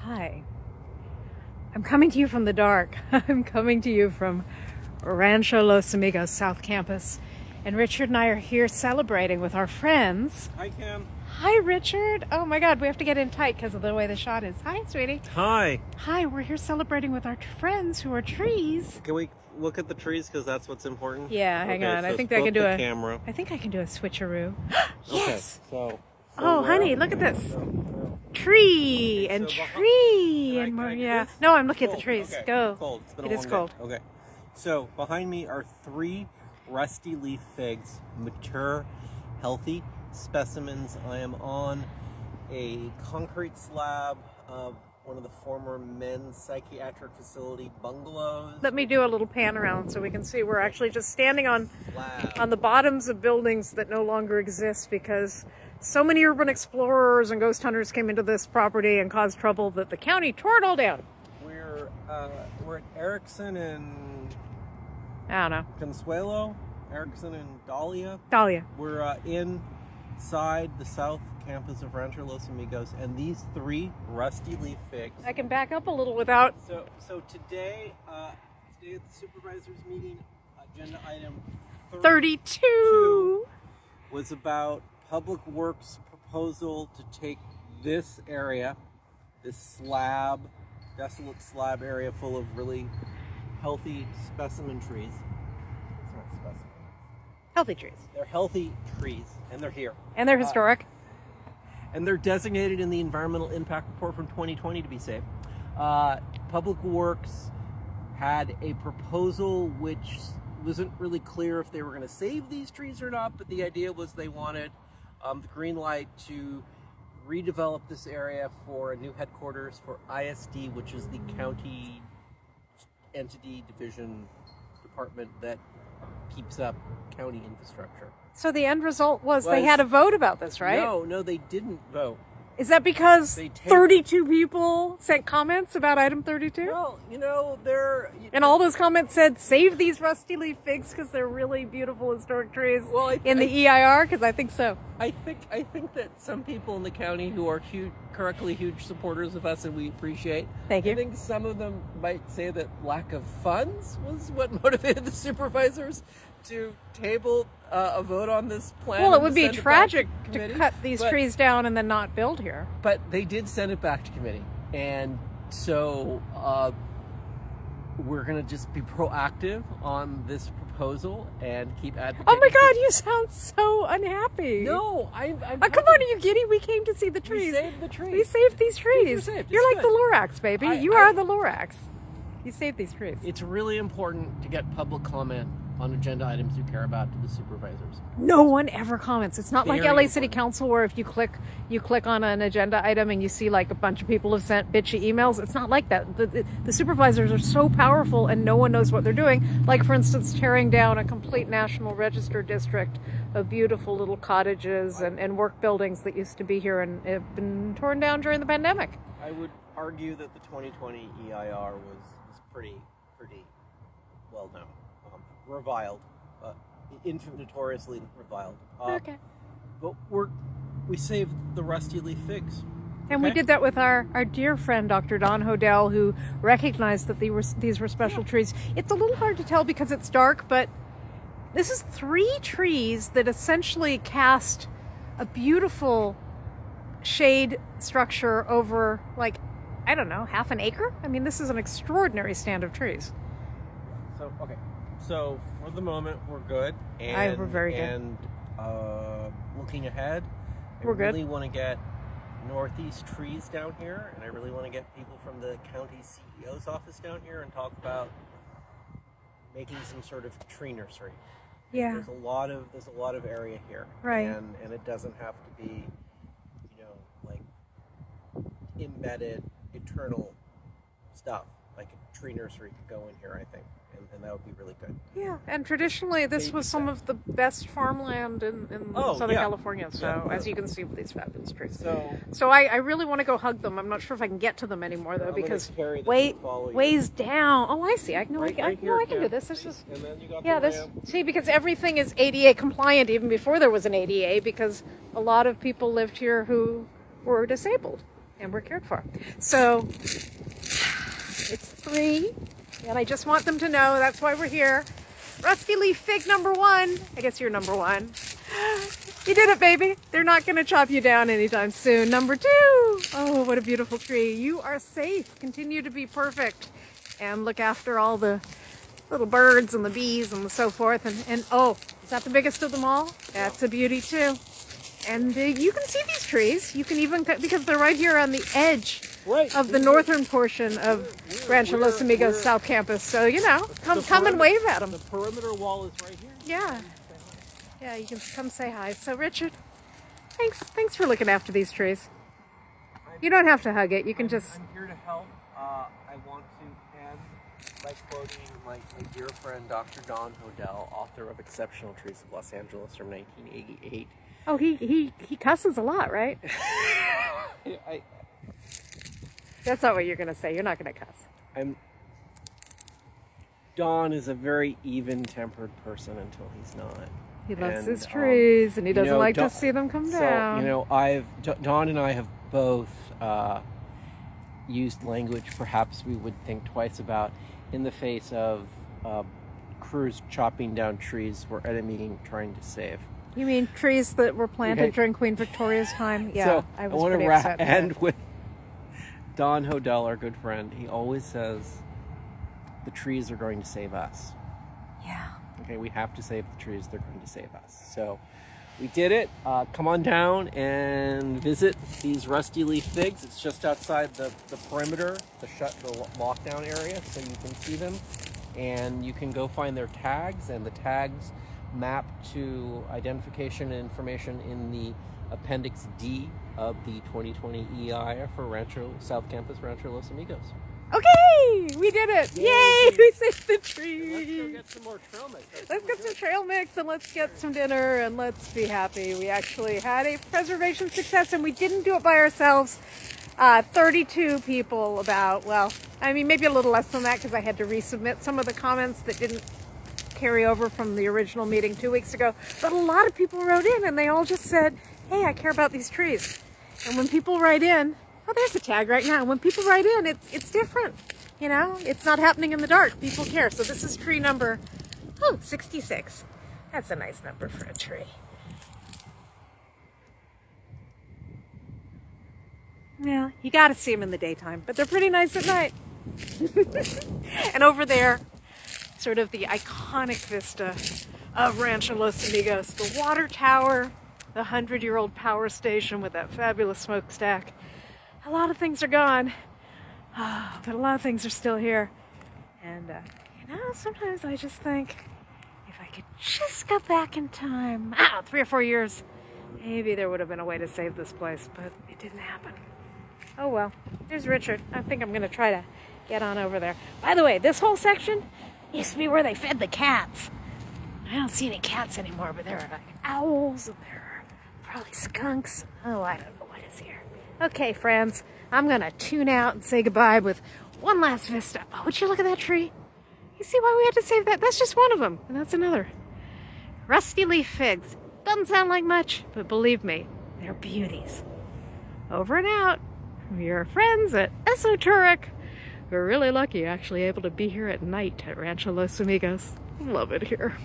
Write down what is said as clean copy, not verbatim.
Hi. I'm coming to you from the dark. I'm coming to you from Rancho Los Amigos, South Campus. And Richard and I are here celebrating with our friends. Hi, Cam. Hi, Richard. Oh my God, we have to get in tight because of the way the shot is. Hi, sweetie. Hi. Hi, we're here celebrating with our friends who are trees. Can we look at the trees because that's what's important? Yeah, hang on. So I think I can do a camera. I think I can do a switcheroo. Yes. Okay, Oh, honey, look at this. Tree and tree and more. Yeah. No, I'm looking at the trees. Okay. Go. It's cold. It's been a It long is day. cold. Okay. So behind me are 3 rusty leaf figs, mature, healthy specimens. I am on a concrete slab of one of the former men's psychiatric facility bungalows. Let me do a little pan around so we can see. We're actually just standing on Slab. the bottoms of buildings that no longer exist because so many urban explorers and ghost hunters came into this property and caused trouble that the county tore it all down. We're at Erickson and I don't know. Consuelo, Erickson and Dahlia. Dahlia. We're inside the south campus of Rancho Los Amigos, and these 3 rusty leaf figs. I can back up a little without. So today at the supervisors meeting, agenda item 32 was about Public Works proposal to take this area, this slab, desolate slab area full of really healthy specimen trees. It's not specimen. healthy trees. They're healthy trees, and they're here. And they're historic. And they're designated in the Environmental Impact Report from 2020 to be safe. Public Works had a proposal which wasn't really clear if they were going to save these trees or not, but the idea was they wanted the green light to redevelop this area for a new headquarters for ISD, which is the county entity division department that keeps up county infrastructure. So the end result was they had a vote about this, right? No, they didn't vote. Is that because They 32 people sent comments about item 32? Well, they're... And all those comments said, save these rusty leaf figs because they're really beautiful historic trees in the EIR? Because I think so. I think that some people in the county who are correctly huge supporters of us, and we appreciate. Thank you. I think some of them might say that lack of funds was what motivated the supervisors to table a vote on this plan. Well, it would be send it back tragic to committee. cut these trees down and then not build here. But they did send it back to committee, and so we're going to just be proactive on this proposal and keep advocating. Oh my God, you sound so unhappy. No, I'm come on, are you kidding? We came to see the trees. We saved the trees. We saved these trees. Saved. You're It's like good. the Lorax, baby. You are the Lorax. You saved these trees. It's really important to get public comment on agenda items you care about to the supervisors. No one ever comments. It's not like Very LA City important. Council where if you click on an agenda item and you see like a bunch of people have sent bitchy emails. It's not like that. The supervisors are so powerful and no one knows what they're doing. Like, for instance, tearing down a complete National Register district of beautiful little cottages and work buildings that used to be here and have been torn down during the pandemic. I would argue that the 2020 EIR was pretty well known. Reviled, notoriously reviled. Okay. But we saved the rusty leaf figs. And we did that with our dear friend, Dr. Don Hodel, who recognized that these were special trees. It's a little hard to tell because it's dark, but this is 3 trees that essentially cast a beautiful shade structure over, like, I don't know, half an acre? I mean, this is an extraordinary stand of trees. So for the moment, we're good. We're very good. And looking ahead, We're good. I really want to get northeast trees down here, and I really want to get people from the county CEO's office down here and talk about making some sort of tree nursery. Yeah. There's a lot of area here, Right. And it doesn't have to be, like embedded eternal stuff. Like a tree nursery could go in here, I think, and that would be really good. Yeah, and traditionally this was some of the best farmland in Southern California, so as you can see with these fabulous trees. So I really want to go hug them. I'm not sure if I can get to them anymore, though, because ways down. Oh, I see. I can do this. This is, and then you got see, because everything is ADA compliant even before there was an ADA, because a lot of people lived here who were disabled. and we're cared for. So it's 3, and I just want them to know that's why we're here. Rusty leaf fig number 1. I guess you're number 1. You did it, baby. They're not going to chop you down anytime soon. Number 2. Oh, what a beautiful tree. You are safe. Continue to be perfect. And look after all the little birds and the bees and so forth. And oh, is that the biggest of them all? That's a beauty too. And you can see these trees. You can even, because they're right here on the edge of the northern portion of Rancho Los Amigos South Campus. So, you know, come and wave at them. The perimeter wall is right here. Yeah. Yeah, you can come say hi. So, Richard, thanks for looking after these trees. You don't have to hug it. You can just... I'm here to help. I want to end by quoting my dear friend, Dr. Don Hodel, author of Exceptional Trees of Los Angeles from 1988. Oh, he cusses a lot, right? That's not what you're going to say. You're not going to cuss. Don is a very even-tempered person until he's not. He loves his trees, and he doesn't like to see them come down. So, you know, Don and I have both used language perhaps we would think twice about in the face of crews chopping down trees we're enemy trying to save. You mean trees that were planted during Queen Victoria's time? Yeah, so I was want pretty to upset. end with Don Hodel, our good friend. He always says, the trees are going to save us. Yeah. Okay, we have to save the trees. They're going to save us. So we did it. Come on down and visit these rusty leaf figs. It's just outside the perimeter, the lockdown area, so you can see them. And you can go find their tags, and the tags map to identification and information in the Appendix D of the 2020 EI for South Campus Rancho Los Amigos. Okay, we did it. Yay, we saved the tree. Let's go get some more trail mix. Let's get some trail mix, and let's get some dinner, and let's be happy. We actually had a preservation success, and we didn't do it by ourselves. 32 people maybe a little less than that, because I had to resubmit some of the comments that didn't carry over from the original meeting 2 weeks ago. But a lot of people wrote in, and they all just said, hey, I care about these trees. And when people write in, oh, there's a tag right now. When people write in, it's different. You know, it's not happening in the dark. People care. So this is tree number 66. That's a nice number for a tree. Yeah, you got to see them in the daytime, but they're pretty nice at night. And over there, sort of the iconic vista of Rancho Los Amigos, the water tower, the 100-year-old power station with that fabulous smokestack. A lot of things are gone, but a lot of things are still here. And, sometimes I just think, if I could just go back in time, 3 or 4 years, maybe there would have been a way to save this place, but it didn't happen. Oh well, there's Richard. I think I'm going to try to get on over there. By the way, this whole section used to be where they fed the cats. I don't see any cats anymore, but there are like owls, and there are probably skunks. Oh, I don't know what is here. Okay, friends, I'm going to tune out and say goodbye with one last vista. Oh, would you look at that tree? You see why we had to save that? That's just one of them, and that's another. Rusty leaf figs. Doesn't sound like much, but believe me, they're beauties. Over and out. Your friends at Esoteric. We're really lucky actually able to be here at night at Rancho Los Amigos. Love it here.